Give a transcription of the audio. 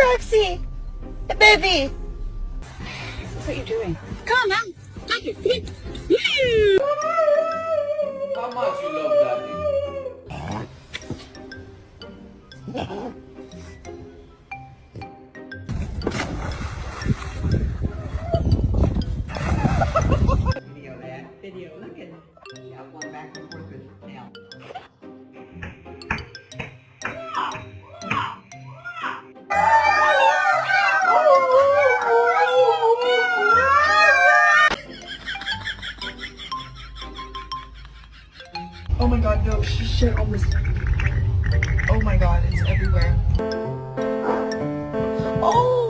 Roxy! The baby! What are you doing? Come on! Take it! How much you love daddy? Video that. Video. Look at it. Yeah, one back and forth with tail. Oh my god, no, she shit almost. Oh my god, it's everywhere. Oh!